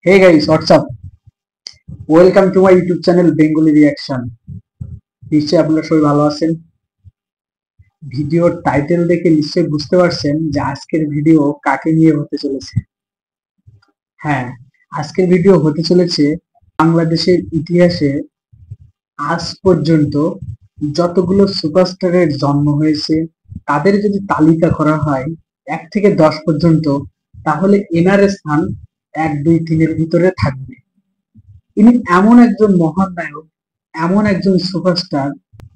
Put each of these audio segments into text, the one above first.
Hey guys, what's up? Welcome to my YouTube channel Bengali Reaction. নিশ্চয়ই আপনারা সবাই ভালো আছেন। ভিডিওর টাইটেল দেখে নিশ্চয়ই বুঝতে পারছেন যে আজকের ভিডিও কাকে নিয়ে হতে চলেছে। হ্যাঁ, আজকের ভিডিও হতে চলেছে বাংলাদেশের ইতিহাসে আজ পর্যন্ত যতগুলো সুপারস্টারের জন্ম হয়েছে তাদের যদি তালিকা করা হয় 1 থেকে 10 পর্যন্ত, তাহলে এনার স্থান 1, 2, 3 এর ভিতরে থাকবে। ইনি এমন একজন মহান নায়ক, এমন একজন সুপারস্টার,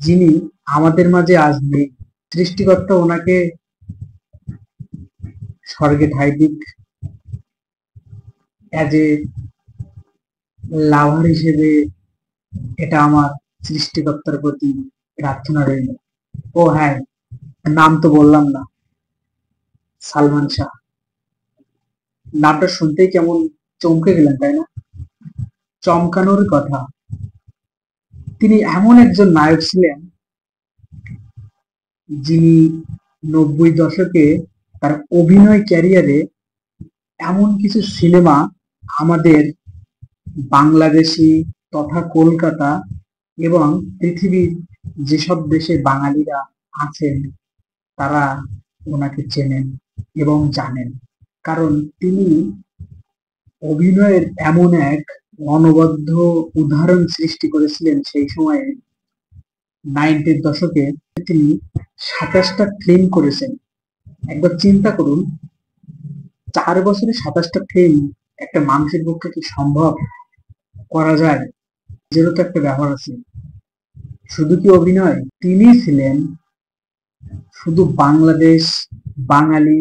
যিনি আমাদের মাঝে আজ নেই। সৃষ্টিকর্তা ওনাকে স্বর্গে ঠাঁই দিক, অ্যাজ এ লাভার হিসেবে এটা আমার সৃষ্টিকর্তার প্রতি প্রার্থনা রইল। ও হ্যাঁ, নাম তো বললাম না, সালমান শাহ। নামটা শুনতেই কেমন চমকে গেলেন, তাই না? চমকানোর কথা। তিনি এমন একজন নায়ক ছিলেন যিনি 90 দশকে তার অভিনয় ক্যারিয়ারে এমন কিছু সিনেমা আমাদের বাংলাদেশি তথা কলকাতা এবং পৃথিবীর যেসব দেশে বাঙালিরা আছেন তারা ওনাকে চেনেন এবং জানেন, কারণ তিনি অভিনয়ের এমন এক অনবদ্য উদাহরণ সৃষ্টি করেছিলেন। সেই সময়ে 90-র দশকে তিনি 27টা ফিল্ম করেছেন। একবার চিন্তা করুন, 4 বছরে 27টা ফিল্ম একটা মানুষের পক্ষে কি সম্ভব করা যায়? এরও তো একটা ব্যাপার আছে। শুধু কি অভিনয়? তিনি ছিলেন শুধু বাংলাদেশ, বাঙালি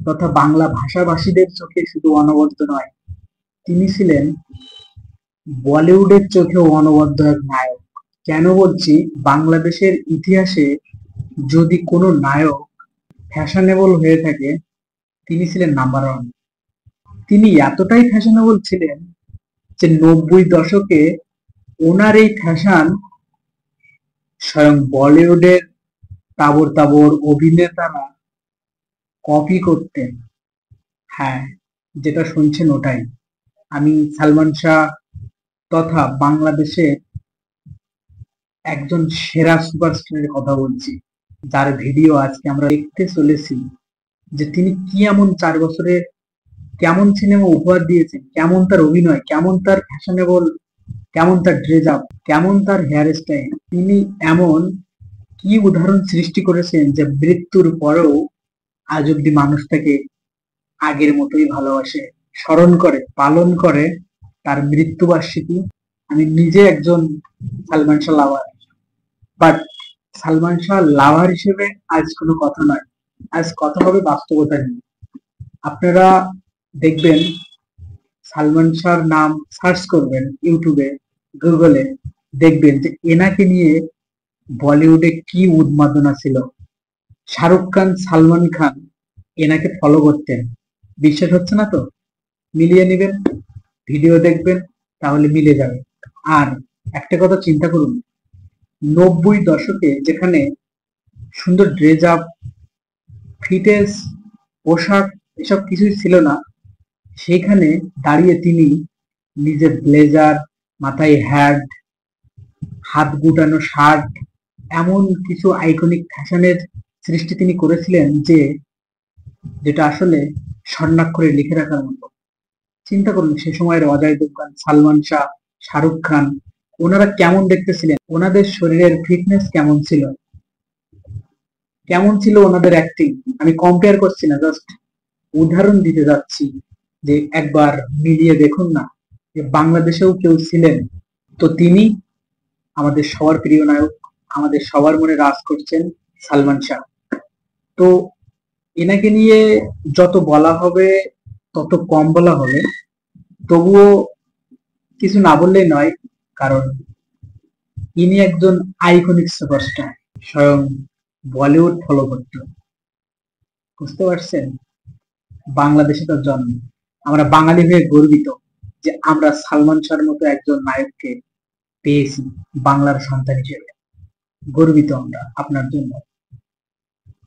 তথা বাংলা ভাষাভাষীদের চোখে শুধু অনবদ্য নয়, তিনি ছিলেন বলিউডের চোখেও অনবদ্য এক নায়ক। কেন বলছি? বাংলাদেশের ইতিহাসে যদি কোনো নায়ক ফ্যাশনেবল হয়ে থাকে, তিনি ছিলেন নাম্বার 1। তিনি এতটাই ফ্যাশনেবল ছিলেন যে 90 দশকে ওনার এই ফ্যাশন স্বয়ং বলিউডের তাবর তাবর অভিনেতারা কপি করতেন। হ্যাঁ, যেটা শুনছেন ওটাই। আমি সালমান শাহ তথা বাংলাদেশের একজন সেরা সুপারস্টারের কথা বলছি, যার ভিডিও আজকে আমরা দেখতে চলেছি। যে তিনি কি এমন 4 বছরে কেমন সিনেমা উপহার দিয়েছেন, কেমন তার অভিনয়, কেমন তার ফ্যাশনেবল, কেমন তার ড্রেস আপ, কেমন তার হেয়ার স্টাইল। তিনি এমন কি উদাহরণ সৃষ্টি করেছেন যে মৃত্যুর পরেও আজ অব্দি মানুষ তাকে আগের মতোই ভালোবাসে, স্মরণ করে, পালন করে তার মৃত্যুবার্ষিকী। আমি নিজে একজন সালমান শাহ লাভার, বাট সালমান শাহ লাভার হিসেবে আজ কোনো কথা নয়, আজ কথা হবে বাস্তবতা নিয়ে। আপনারা দেখবেন, সালমান শাহর নাম সার্চ করবেন ইউটিউবে, গুগলে, দেখবেন যে এনাকে নিয়ে বলিউডে কি উন্মাদনা ছিল। শাহরুখ খান, সালমান খান এনাকে ফলো করতেন। বিশ্বাস হচ্ছে না তো? মিলিয়ে নিবেন, ভিডিও দেখবেন, তাহলে মিলে যাবে। আর একটা কথা চিন্তা করুন, 90 দশকে যেখানে সুন্দর ড্রেস আপ, ফিটেস, পোশাক এসব কিছুই ছিল না, সেখানে দাঁড়িয়ে তিনি নিজের ব্লেজার, মাথায় হ্যাট, হাত গুটানো শার্ট, এমন কিছু আইকনিক ফ্যাশনের সৃষ্টি তিনি করেছিলেন যে যেটা আসলে স্বর্ণাক্ষরে লিখে রাখার মতো। চিন্তা করুন, সে সময়ের অজয় দেবগন, সালমান শাহ, শাহরুখ খান, ওনারা কেমন দেখতেছিলেন, ওনাদের শরীরের ফিটনেস কেমন ছিল, কেমন ছিল ওনাদের অ্যাক্টিং। আমি কম্পেয়ার করছি না, জাস্ট উদাহরণ দিতে যাচ্ছি যে একবার মিলিয়ে দেখুন না, যে বাংলাদেশেও কেউ ছিলেন। তো তিনি আমাদের সবার প্রিয় নায়ক, আমাদের সবার মনে রাজ করছেন সালমান শাহ। তো এনাকে নিয়ে যত বলা হবে তত কম বলা হবে, তবুও কিছু না বললেই নয়, কারণ ইনি একজন আইকনিক সুপারস্টার, স্বয়ং বলিউড ফলো করত। বুঝতে পারছেন? বাংলাদেশে তার জন্ম। আমরা বাঙালি হয়ে গর্বিত যে আমরা সালমান শাহর মতো একজন নায়ককে পেয়েছি বাংলার সন্তান হিসেবে। গর্বিত আমরা আপনার জন্য।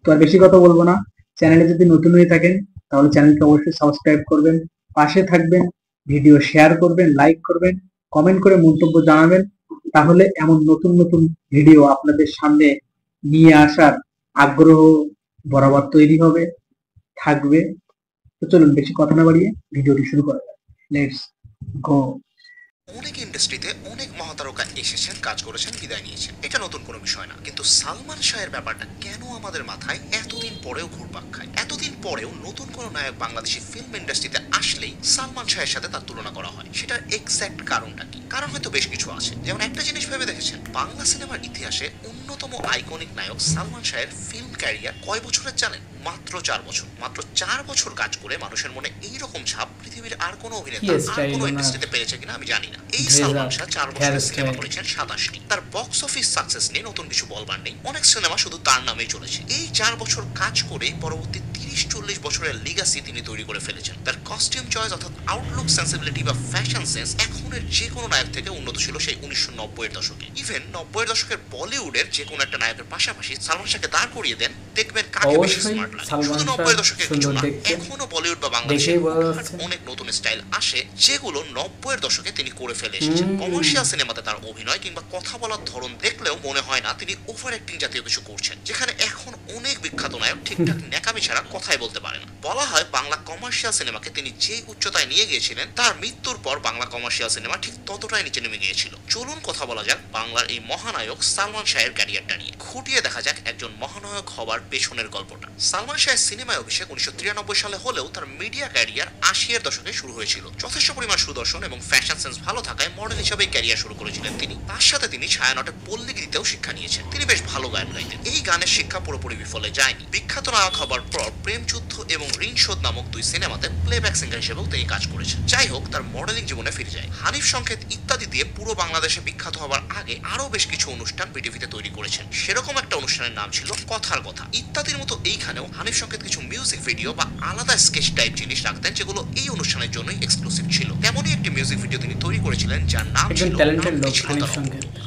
তো আর বেশি কথা বলবো না। চ্যানেলে যদি নতুন হয়ে থাকেন তাহলে চ্যানেলকে অবশ্যই সাবস্ক্রাইব করবেন, পাশে থাকবেন, ভিডিও শেয়ার করবেন, লাইক করবেন, কমেন্ট করে মন্তব্য জানাবেন। তাহলে এমন নতুন নতুন ভিডিও আপনাদের সামনে নিয়ে আসার আগ্রহ বরাবর তৈরি হবে, থাকবে। তো চলুন বেশি কথা না বাড়িয়ে ভিডিওটি শুরু করা যাক। Let's go. অনেক ইন্ডাস্ট্রিতে অনেক মহাতারকা এসেছেন, কাজ করেছেন, বিদায় নিয়েছেন। এটা নতুন কোনো বিষয় না, কিন্তু সালমান শাহের ব্যাপারটা কেন আমাদের মাথায় এতদিন পরেও ঘুরপাক খায়? এতদিন পরেও নতুন কোনো নায়ক বাংলাদেশি ফিল্ম ইন্ডাস্ট্রিতে আসলেই সালমান শাহের সাথে তার তুলনা করা হয়। সেটার এক্স্যাক্ট কারণটা কি? কারণ হয়তো বেশ কিছু আছে। যেমন একটা জিনিস ভেবে দেখেছেন, বাংলা সিনেমার ইতিহাসে অন্যতম আইকনিক নায়ক সালমান শাহের ফিল্ম ক্যারিয়ার কয় বছরের জানেন? মাত্র 4 বছর। মাত্র 4 বছর কাজ করে মানুষের মনে এইরকম ছাপ পৃথিবীর আর কোনো অভিনেতা আর কোনো ইন্ডাস্ট্রিতে পেরেছে কিনা আমি জানি না। এই সালমান শাহ 4 বছরের সিনেমা করেছেন 27টি। তার বক্স অফিস সাকসেস নিয়ে নতুন কিছু বলবার নেই, অনেক সিনেমা শুধু তার নামেই চলেছে। এই 4 বছর কাজ করেই পরবর্তী 30-40 বছরের লিগাসি তিনি তৈরি করে ফেলেছেন। তার কস্টিউম চয়েস অর্থাৎ আউটলুক সেন্সিবিলিটি বা ফ্যাশন সেন্স এখনের যে কোনো নায়ক থেকে উন্নত ছিল সেই 1990-এর দশকে। ইভেন 90-এর দশকের বলিউডের যে কোনো একটা নায়কের পাশাপাশি সালমান শাহকে দাঁড় করিয়ে দেন, দেখবেন কাকে বেশি স্মার্ট লাগে। শুধু 90-এর দশকের কিছু না, এখনো বলিউড বা বাংলাদেশে অনেক নতুন স্টাইল আসে যেগুলো 90-এর দশকে তিনি করে ফেলে এসেছেন। কমার্শিয়াল সিনেমাতে তার অভিনয় কিংবা কথা বলার ধরন দেখলেও মনে হয় না তিনি ওভার অ্যাক্টিং জাতীয় কিছু করছেন, যেখানে এখন অনেক বিখ্যাত নায়ক ঠিকঠাক ন্যাকামি ছাড়া কথাই বলতে পারে না। বলা হয় বাংলা কমার্শিয়াল সিনেমাকে তিনি যে উচ্চতায় নিয়ে গিয়েছিলেন, তার মৃত্যুর পর বাংলা কমার্শিয়াল সিনেমা ঠিক ততটাই নিচে নেমে গিয়েছিল। চলুন কথা বলা যাক বাংলার এই মহানায়ক সালমান শাহের ক্যারিয়ারটা নিয়ে। খুঁটিয়ে দেখা যাক একজন মহানায়ক হবার পেছনের গল্পটা। সালমান শাহের সিনেমায় অভিষেক 1993 সালে হলেও তার মিডিয়া ক্যারিয়ার 80-এর দশকে শুরু হয়েছিল। যথেষ্ট পরিমাণ সুদর্শন এবং ফ্যাশন সেন্স ভালো থাকায় মডেল হিসেবেই ক্যারিয়ার শুরু করেছিলেন তিনি। তার সাথে তিনি ছায়ানটে পল্লী গীতিতেও শিক্ষা নিয়েছেন। তিনি বেশ ভালো গান গাইতেন। এই গানের শিক্ষা পুরোপুরি বিফলে যায়নি। বিখ্যাত নায়ক হবার পর প্রেমযুদ্ধ এবং ঋণ শোধ নামক 2 সিনেমাতে প্লেব্যাক সিঙ্গার হিসেবেও তিনি কাজ করেছেন। যাই হোক, তার মডেলিং জীবনে ফিরে যায়। হানিফ সংকেত ইত্যাদি দিয়ে পুরো বাংলাদেশে বিখ্যাত হবার আগে আরো বেশ কিছু অনুষ্ঠান বিটিভিতে তৈরি করেছেন। সেরকম একটা অনুষ্ঠানের নাম ছিল কথার কথা। ইত্যাদির মতো এইখানেও হানিফ সংকেত কিছু মিউজিক ভিডিও বা আলাদা স্কেচ টাইপ জিনিস রাখতেন, যেগুলো এই অনুষ্ঠানের জন্যই এক্সক্লুসিভ ছিল। তেমনই একটি মিউজিক ভিডিও তিনি তৈরি করেছিলেন যার নাম ছিল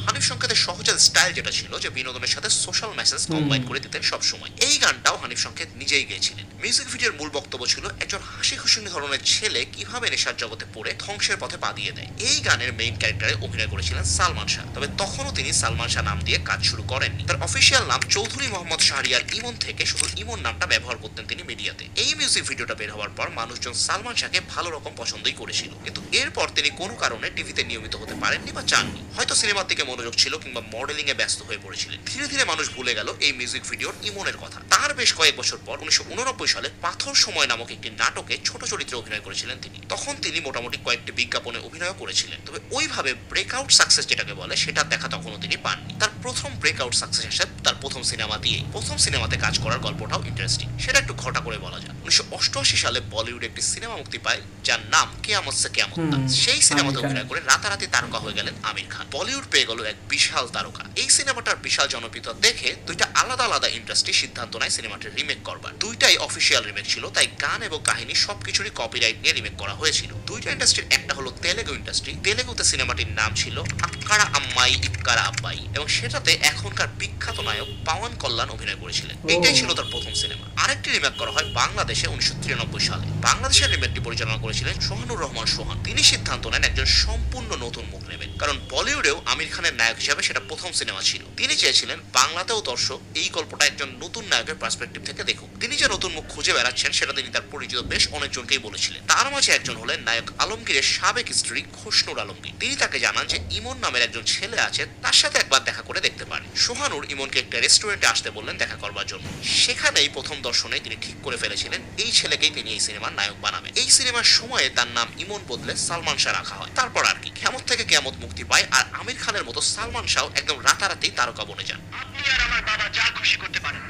হানিফ সংকেতের সহজাত স্টাইল যেটা ছিল যে বিনোদনের সাথে সোশ্যাল মেসেজ কম্বাইন করে দিতেন সব সময়। এই গানটাও হানিফ সংকেত নিজেই গেয়েছিলেন। মিউজিক ভিডিওর মূল বক্তব্য ছিল একজন হাসি খুশি ধরনের ছেলে কিভাবে নেশার জগতে পড়ে ধ্বংসের পথে পা দিয়ে দেয়। এই গানের মেইন ক্যারেক্টারে অভিনয় করেছিলেন সালমান শাহ। তবে তখনও তিনি সালমান শাহ নাম দিয়ে কাজ শুরু করেননি। তার অফিসিয়াল নাম চৌধুরী মোহাম্মদ শাহরিয়ার ইমন থেকে শুধু ইমন নামটা ব্যবহার করতেন তিনি মিডিয়াতে। এই মিউজিক ভিডিওটা বের হওয়ার পর মানুষজন সালমান শাহকে ভালো রকম পছন্দই করেছিল, কিন্তু এরপর তিনি কোনো কারণে টিভিতে নিয়মিত হতে পারেননি বা চাননি। হয়তো সিনেমার দিকে মনোযোগ ছিল কিংবা মডেলিং এ ব্যস্ত হয়ে পড়েছিলেন। ধীরে ধীরে মানুষ ভুলে গেল এই মিউজিক ভিডিওর ইমনের কথা। তার বেশ কয়েক বছর পর 1989 সালে পাথর সময় নামক একটি নাটকে ছোট চরিত্রে অভিনয় করেছিলেন তিনি। তখন তিনি মোটামুটি কয়েকটি বিজ্ঞাপনে অভিনয় করেছিলেন। তবে ওইভাবে ব্রেকআউট সাকসেস যেটাকে বলে সেটা দেখা তখনও তিনি পাননি। তার প্রথম ব্রেকআউট সাকসেস আসে তার প্রথম সিনেমা দিয়েই। প্রথম সিনেমাতে কাজ করার গল্পটাও ইন্টারেস্টিং, সেটা একটু ঘটা করে বলা যায়। 1988 সালে বলিউডে একটি সিনেমা মুক্তি পায় যার নাম কিয়ামত সে কিয়ামত তক। সেই সিনেমাতে অভিনয় করে রাতারাতি তারকা হয়ে গেলেন আমির খান। বলিউড পেয়ে গেল এক বিশাল তারকা। এই সিনেমাটার বিশাল জনপ্রিয়তা দেখে দুইটা আলাদা আলাদা ইন্ডাস্ট্রি সিদ্ধান্ত নেয় সিনেমাটির রিমেক করবার। দুইটাই অফিসিয়াল রিমেক ছিল, তাই গান এবং কাহিনী সবকিছুরই কপিরাইট নিয়ে রিমেক করা হয়েছিল। দুইটা ইন্ডাস্ট্রির একটা হলো তেলেগু ইন্ডাস্ট্রি। তেলেগুতে সিনেমাটির নাম ছিল আক্কারা আম্মাই ইক্কারা আব্বাই এবং সেটাতে এখনকার বিখ্যাত নায়ক পাওয়ান কল্যাণ অভিনয় করেছিলেন। এইটাই ছিল তার প্রথম সিনেমা। আরেকটি রিমেক করা হয় বাংলাদেশে 1993 সালে। বাংলাদেশের রিমেকটি পরিচালনা করেছিলেন সোহানুর রহমান সোহান। তিনি সিদ্ধান্ত নেন একজন সম্পূর্ণ নতুন মুখ নেবেন, কারণ বলিউডেও আমির খানের নায়ক হিসাবে সেটা প্রথম সিনেমা ছিল। তিনি চেয়েছিলেন বাংলাতেও দর্শক এই গল্পটা একজন নতুন নায়কের পার্সপেক্টিভ থেকে দেখুক। তিনি যে নতুন মুখ খুঁজে বেড়াচ্ছেন সেটা তিনি তার পরিচিত বেশ অনেকজনকেই বলেছিলেন। তার মাঝে একজন হলেন নায়ক আলমগীরের সাবেক স্ত্রী খোশনুর আলমগীর। তিনি তাকে জানান যে ইমন নামের একজন ছেলে আছে, তার সাথে একবার দেখা করে দেখতে পারে। সোহানুর ইমনকে একটা রেস্টুরেন্টে আসতে বললেন দেখা করবার জন্য। সেখানেই প্রথম দর্শনে তিনি ঠিক করে ফেলেছিলেন এই ছেলেকেই তিনি এই সিনেমার নায়ক বানাবেন। এই সিনেমার সময়ে তার নাম ইমন বদলে সালমান শাহ রাখা হয়। তারপর আর কি, কিয়ামত থেকে কিয়ামত মুক্তি পায় আর আমির খানের মতো সালমান শাহ একদম রাতারাতি তারকা বনে যান। আপনি আর আমার বাবা যা খুশি করতে পারেন,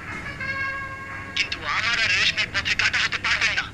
কিন্তু আমার আর রেশমির পথে কাটা হতে পারবেন না,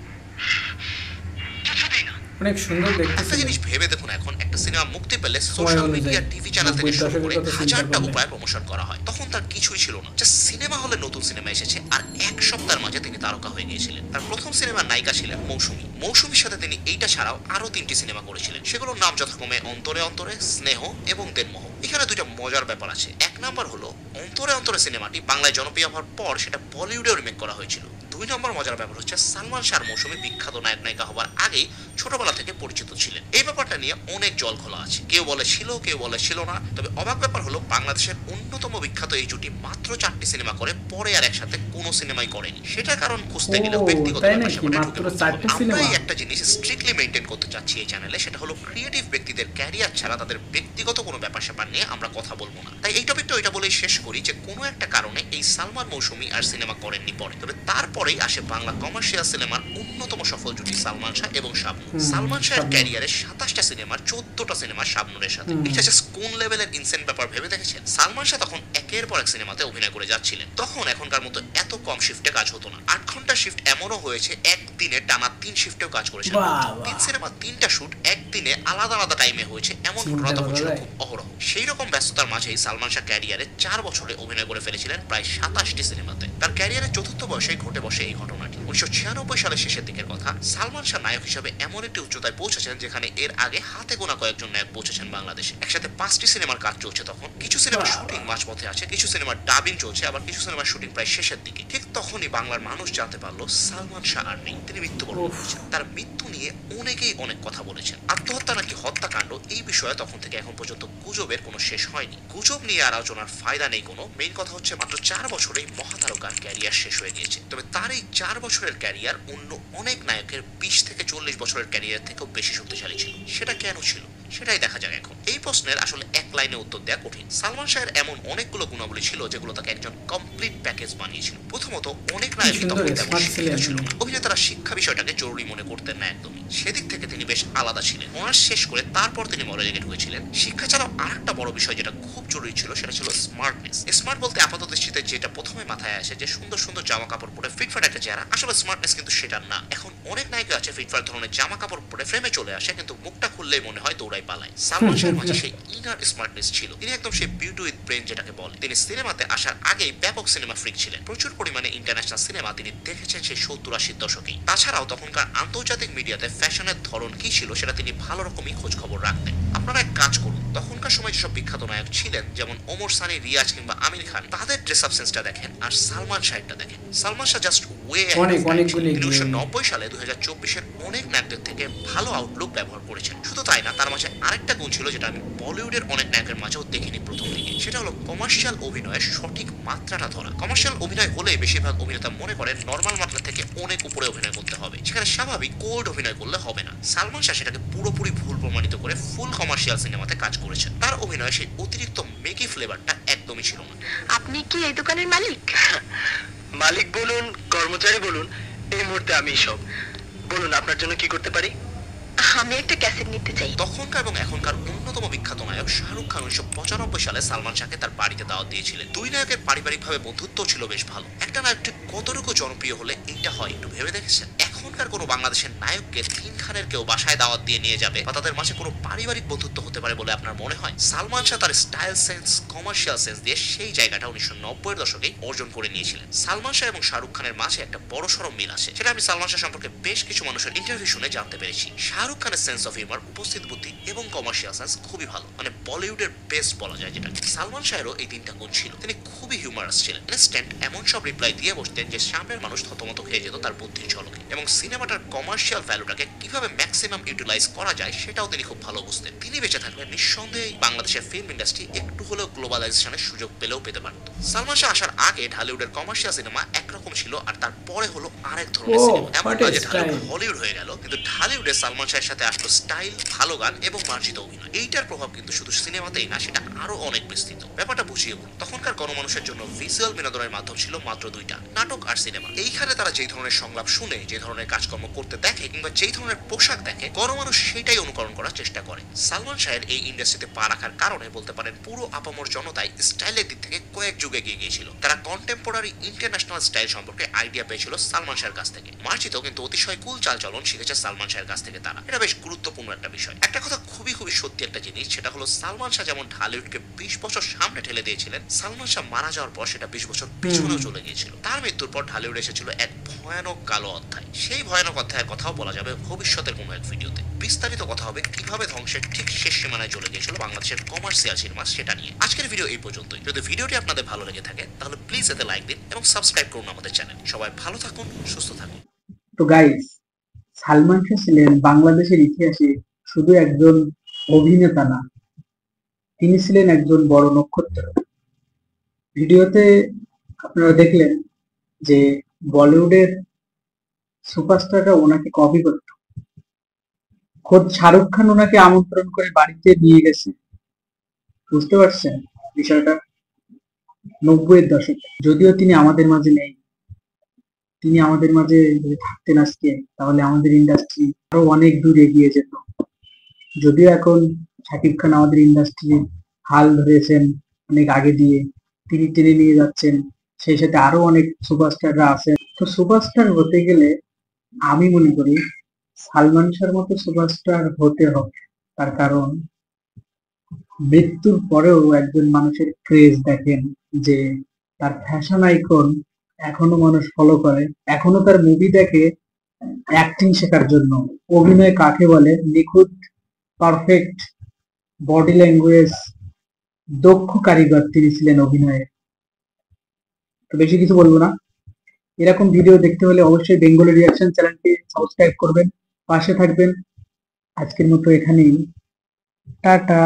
কিছুতেই না। অনেক সুন্দর দেখতে। একটা জিনিস ভেবে দেখুন, এখন একটা সিনেমা মুক্তি পেলে সোশ্যাল মিডিয়া, টিভি চ্যানেল থেকে শুরু করে হাজারটা উপায়ে প্রমোশন করা হয়। তখন তার কিছুই ছিল না, যে সিনেমা হলে নতুন সিনেমা এসেছে আর এক সপ্তাহের মাঝে তিনি তারকা হয়ে গিয়েছিলেন। তার প্রথম সিনেমার নায়িকা ছিলেন মৌসুমী। মৌসুমীর সাথে তিনি এইটা ছাড়াও আরো 3টি সিনেমা করেছিলেন। সেগুলোর নাম যথাক্রমে অন্তরে অন্তরে, স্নেহ এবং দেনমোহ। এখানে দুইটা মজার ব্যাপার আছে। এক নাম্বার হলো অন্তরে অন্তরে সিনেমাটি বাংলায় জনপ্রিয় হওয়ার পর সেটা বলিউডেও রিমেক করা হয়েছিল। দুই নম্বর মজার ব্যাপার হচ্ছে সালমান শাহর মৌসুমী বিখ্যাত নায়ক নায়িকা হওয়ার আগেই ছোটবেলা থেকে পরিচিত ছিলেন। এই ব্যাপারটা নিয়ে অনেক জল খোলা আছে, কেউ বলে ছিল, কেউ বলে ছিল না। তবে অবাক ব্যাপার হলো বাংলাদেশের অন্যতম বিখ্যাত এই জুটি মাত্র 4টি সিনেমা করে, পরে আর একসাথে কোনো সিনেমাই করেনি। সেটার কারণ খুঁজতে গেলেও ও, ব্যক্তিগত তাই ব্যাপার নাকি? স্যাপারে মাত্র ঢুকে পড়তে 4টি হবে। আমরা সিনেমা? এই একটা জিনিস স্ট্রিক্টলি মেনটেন করতে চাচ্ছি এই চ্যানেলে, সেটা হলো ক্রিয়েটিভ ব্যক্তিদের ক্যারিয়ার ছাড়া তাদের ব্যক্তিগত কোনো ব্যাপার স্যাপার নিয়ে আমরা কথা বলবো না। তাই এই টপিকটা ওইটা বলেই শেষ করি যে কোনো একটা কারণে এই সালমান মৌসুমী আর সিনেমা করেননি পরে। তবে তারপরেই আসে বাংলা কমার্শিয়াল সিনেমার অন্যতম সফল জুটি সালমান শাহ এবং শাবনূর। সালমান শাহের শাবনূর। ক্যারিয়ারে 27টা সিনেমার 14টা সিনেমা শাবনূরের সাথে। এটা জাস্ট কোন লেভেলের ইনসেন্ট ব্যাপার ভেবে দেখেছেন? সালমান শাহ তখন একের পর এক সিনেমাতে অভিনয় করে যাচ্ছিলেন। তখন এখনকার মতো এত কম শিফটে কাজ হতো না। 8 ঘন্টা শিফট এমনও হয়েছে একদিনে টানা 3 শিফটেও কাজ করেছেন। বাহ, বাহ। 3 সিনেমা 3টা শুট একদিনে আলাদা আলাদা টাইমে হয়েছে, এমন চিন্তা ঘটনা তখন করা ছিল যায়। খুব অহরহ। সেই রকম ব্যস্ততার মাঝেই সালমান শাহ ক্যারিয়ারে 4 বছরে অভিনয় করে ফেলেছিলেন প্রায় 27টি সিনেমাতে। তার ক্যারিয়ারের চতুর্থ বয়সেই ঘটে বসে এই ঘটনাটি। 1996 সালের শেষের দিকের কথা। সালমান শাহ নায়ক হিসেবে এমন একটি উচ্চতায় পৌঁছেছেন যেখানে এর আগে হাতে গোনা কয়েকজন নায়ক পৌঁছেছেন বাংলাদেশে। একসাথে 5টি সিনেমার কাজ চলছে তখন। কিছু সিনেমার শুটিং মাঝপথে আছে, কিছু সিনেমার ডাবিং চলছে, আবার কিছু সিনেমার শুটিং প্রায় শেষের দিকে। ঠিক তখনই বাংলার মানুষ জানতে পারলো সালমান শাহ আর নেই, তিনি মৃত্যুবরণ করেছেন। তার মৃত্যু নিয়ে অনেকেই অনেক কথা বলেছেন। আত্মহত্যা নাকি হত্যাকাণ্ড, এই বিষয়ে তখন থেকে এখন পর্যন্ত গুজবের কোনো শেষ হয়নি। গুজব নিয়ে আলোচনার ফায়দা নেই কোনো। মেইন কথা হচ্ছে মাত্র 4 বছরেই মহাতারকার ক্যারিয়ার শেষ হয়ে গিয়েছে। তবে তার এই 4 বছরের ক্যারিয়ার অন্য অনেক নায়কের 20 থেকে 40 বছরের ক্যারিয়ার থেকেও বেশি শক্তিশালী ছিল। সেটা কেন ছিল সেটাই দেখা যাক এখন। এই প্রশ্নের আসলে এক লাইনে উত্তর দেওয়া কঠিন। সালমান শাহের এমন অনেকগুলো গুণাবলী ছিল যেগুলো তাকে একজন কমপ্লিট প্যাকেজ বানিয়েছিল। প্রথমত, অনেক নায়কই সুন্দর তখন তেমন smart শিক্ষিত ছিলেন। ছিল না। অভিনেতারা শিক্ষা বিষয়টাকে জরুরি মনে করতেন না একদমই। সেদিক থেকে তিনি বেশ আলাদা ছিলেন। অনার্স শেষ করে তারপর তিনি মডেলিংয়ে ঢুকেছিলেন। শিক্ষা ছাড়াও আরেকটা বড় বিষয় যেটা খুব জরুরি ছিল সেটা ছিল স্মার্টনেস। স্মার্ট বলতে আপাতত দৃষ্টিতে যেটা প্রথমে মাথায় আসে যে সুন্দর সুন্দর জামা কাপড় পরে ফিটফাট একটা চেহারা, আসলে স্মার্টনেস কিন্তু সেটা না। এখন অনেক নায়িকা আছে ফিটফাট ধরনের জামা কাপড় পরে ফ্রেমে চলে আসে, কিন্তু মুখটা খুললেই মনে হয় দৌড়াই পালায়। সালমান শাহের মাঝে সেই ইনার স্মার্টনেস ছিল। তিনি একদম সেই বিউটি উইথ ব্রেন যেটাকে বলে। তিনি সিনেমাতে আসার আগেই ব্যাপক সিনেমা ফ্রিক ছিলেন। প্রচুর পরিমাণে ইন্টারন্যাশনাল সিনেমা তিনি দেখেছেন সেই 70-80 দশকেই। তাছাড়াও তখনকার আন্তর্জাতিক মিডিয়াতে ফ্যাশনের ধরন কি ছিল সেটা তিনি ভালো রকমই খোঁজ খবর রাখতেন। আপনারা এক কাজ করুন, তখনকার সময় যেসব বিখ্যাত নায়ক ছিলেন যেমন ওমর সানি, রিয়াজ কিংবা আমির খান, তাদের ড্রেস আপ সেন্সটা দেখেন আর সালমান শাহেরটা দেখেন। সালমান শাহ জাস্ট ওয়ে অনেক গুণে তিনি এগিয়ে। 1990 সালে 2024-এর অনেক নায়কদের থেকে ভালো আউটলুক ব্যবহার করেছেন। শুধু তাই না, তার মাঝে আরেকটা গুণ ছিল যেটা আমি বলিউডের অনেক নায়কের মাঝেও দেখিনি প্রথম দিকে। সেটা হলো কমার্শিয়াল অভিনয়ের সঠিক মাত্রাটা ধরা। কমার্শিয়াল অভিনয় হলে বেশিরভাগ অভিনেতা মনে করেন নর্মাল মাত্রা থেকে অনেক উপরে অভিনয় করতে হবে, সেখানে স্বাভাবিক কোল্ড অভিনয় করলে হবে না। সালমান শাহ সেটাকে পুরোপুরি ভুল প্রমাণিত করে ফুল কমার্শিয়াল সিনেমাতে কাজ করেছেন। তার অভিনয়ে সেই অতিরিক্ত মেকি ফ্লেভারটা একদমই ছিল না। আপনি কি এই দোকানের মালিক? মালিক বলুন, কর্মচারী বলুন, এই মুহূর্তে আমি সব। বলুন আপনার জন্য কি করতে পারি? আমি একটা ক্যাসেট নিতে চাই। তখনকার এবং এখনকার অন্যতম বিখ্যাত নায়ক শাহরুখ খান 1995 সালে সালমান শাহকে তার বাড়িতে দাওয়াত দিয়েছিলেন। দুই নায়কের পারিবারিকভাবে বন্ধুত্ব ছিল বেশ ভালো। একটা নায়ক ঠিক কতটুকু জনপ্রিয় হলে এইটা হয় একটু ভেবে দেখেছেন? এখনকার কোনো বাংলাদেশের নায়ককে তিন খানের কেউ বাসায় দাওয়াত দিয়ে নিয়ে যাবে বা তাদের মাঝে কোনো পারিবারিক বন্ধুত্ব হতে পারে বলে আপনার মনে হয়? সালমান শাহ তার স্টাইল সেন্স, কমার্শিয়াল সেন্স দিয়ে সেই জায়গাটা 1990-এর দশকেই অর্জন করে নিয়েছিলেন। সালমান শাহ এবং শাহরুখ খানের মাঝে একটা বড়সড় মিল আছে, সেটা আমি সালমান শাহ সম্পর্কে বেশ কিছু মানুষের ইন্টারভিউ শুনে জানতে পেরেছি। শাহরুখ খানের সেন্স অফ হিউমার, উপস্থিত বুদ্ধি এবং কমার্শিয়াল সেন্স খুবই ভালো, মানে বলিউডের বেস্ট বলা যায় যেটা। সালমান শাহেরও এই তিনটা গুণ ছিল। তিনি খুবই হিউমারাস ছিলেন। ইনস্ট্যান্ট এমন সব রিপ্লাই দিয়ে বসতেন যে সামনের মানুষ থতমত খেয়ে যেত তার বুদ্ধির ঝলকে। এবং সিনেমাটার কমার্শিয়াল ভ্যালুটাকে কিভাবে ম্যাক্সিমাম ইউটিলাইজ করা যায় সেটাও তিনি খুব ভালো বুঝতেন। তিনি বেঁচে থাকলে নিঃসন্দেহে বাংলাদেশের ফিল্ম ইন্ডাস্ট্রি একটু হলেও গ্লোবালাইজেশনের সুযোগ পেলেও পেতে পারত। সালমান শাহ আসার আগে ঢালিউডের কমার্শিয়াল সিনেমা একরকম ছিল, আর তারপরে হলো আরেক ধরনের সিনেমা। এমন what a নয় যে ঢালিউড style! হলিউড হয়ে গেল, কিন্তু ঢালিউডে সালমান শাহের সাথে আসলো স্টাইল, ভালো গান এবং মার্জিত অভিনয়। এইটার প্রভাব কিন্তু শুধু সিনেমাতেই না, সেটা আরো অনেক বিস্তৃত। ব্যাপারটা বুঝিয়ে বলুন, তখনকার গণমানুষের জন্য ভিজুয়াল বিনোদনের মাধ্যম ছিল মাত্র দুইটা, নাটক আর সিনেমা। এইখানে তারা যেই ধরনের সংলাপ শুনে, যে ধরনের কাজকর্ম করতে দেখে কিংবা যেই ধরনের পোশাক দেখে, গণমানুষ সেটাই অনুকরণ করার চেষ্টা করে। সালমান শাহের এই ইন্ডাস্ট্রিতে পা রাখার কারণে বলতে পারেন পুরো আপামর জনতাই স্টাইলের দিক থেকে কয়েক যুগে এগিয়ে গিয়েছিল। তারা কন্টেম্পোরারি ইন্টারন্যাশনাল স্টাইল সম্পর্কে আইডিয়া পেয়েছিল সালমান শাহের কাছ থেকে। মার্জিত কিন্তু অতিশয় কুল চালচলন শিখেছে সালমান শাহের কাছ থেকে তারা। এটা বেশ গুরুত্বপূর্ণ একটা বিষয়। একটা কথা খুবই সত্যি একটা জিনিস, সেটা হলো সালমান শাহ যেমন ঢালিউডকে 20 বছর সামনে ঠেলে দিয়েছিলেন, সালমান শাহ মারা যাওয়ার পর সেটা 20 বছর পিছনেও চলে গিয়েছিল। তার মৃত্যুর পর ঢালিউড এসেছিল এক ভয়ানক কালো অধ্যায়। সেই সেই ভয়ানক অধ্যায়ের কথাও বলা যাবে ভবিষ্যতের কোনো এক ভিডিওতে। বিস্তারিত কথা হবে কিভাবে ধ্বংসের ঠিক শেষ সীমানায় চলে গিয়েছিল বাংলাদেশের কমার্শিয়াল সিনেমা, সেটা নিয়ে। আজকের ভিডিও এই পর্যন্তই। যদি ভিডিওটি আপনাদের ভালো লেগে থাকে তাহলে প্লিজ এতে লাইক দিন এবং সাবস্ক্রাইব করুন আমাদের চ্যানেল। সবাই ভালো থাকুন, সুস্থ থাকুন। তো গাইস, সালমান শাহ ছিলেন বাংলাদেশের ইতিহাসে শুধু একজন অভিনেতা না, তিনি ছিলেন একজন বড় নক্ষত্র। ভিডিওতে আপনারা দেখলেন যে বলিউডের সুপারস্টাররা ওনাকে কপি করত। খোদ শাহরুখ খান ওনাকে আমন্ত্রণ করে বাড়িতে নিয়ে গেছে। বুঝতে পারছেন বিষয়টা? 90-এর দশকে। যদিও তিনি আমাদের মাঝে নেই, তিনি আমাদের মাঝে যদি থাকতেন আজকে, তাহলে আমাদের ইন্ডাস্ট্রি আরো অনেক দূর এগিয়ে যেত। যদিও এখন শাকিব খান আমাদের ইন্ডাস্ট্রি হাল ধরেছেন অনেক আগে দিয়ে, তিনি টেনে নিয়ে যাচ্ছেন, সেই সাথে আরো অনেক সুপারস্টাররা আছেন। তো সুপারস্টার হতে গেলে আমি মনে করি সালমান শাহর মতো সুপারস্টার হতে হবে। তার কারণ মৃত্যুর পরেও একজন মানুষের ক্রেজ দেখেন, যে তার ফ্যাশন আইকন এখনো মানুষ ফলো করে, এখনো তার মুভি দেখে অ্যাক্টিং শেখার জন্য। অভিনয় কাকে বলে? নিখুঁত, পারফেক্ট বডি ল্যাঙ্গুয়েজ, দক্ষ কারিগর তিনি ছিলেন অভিনয়ে। তো বেশি কিছু বলবো না। এরকম ভিডিও দেখতে হলে অবশ্যই বেঙ্গলি রিয়াকশন চ্যানেলটি সাবস্ক্রাইব করবেন, পাশে থাকবেন। আজকের মতো এখানেই, টাটা।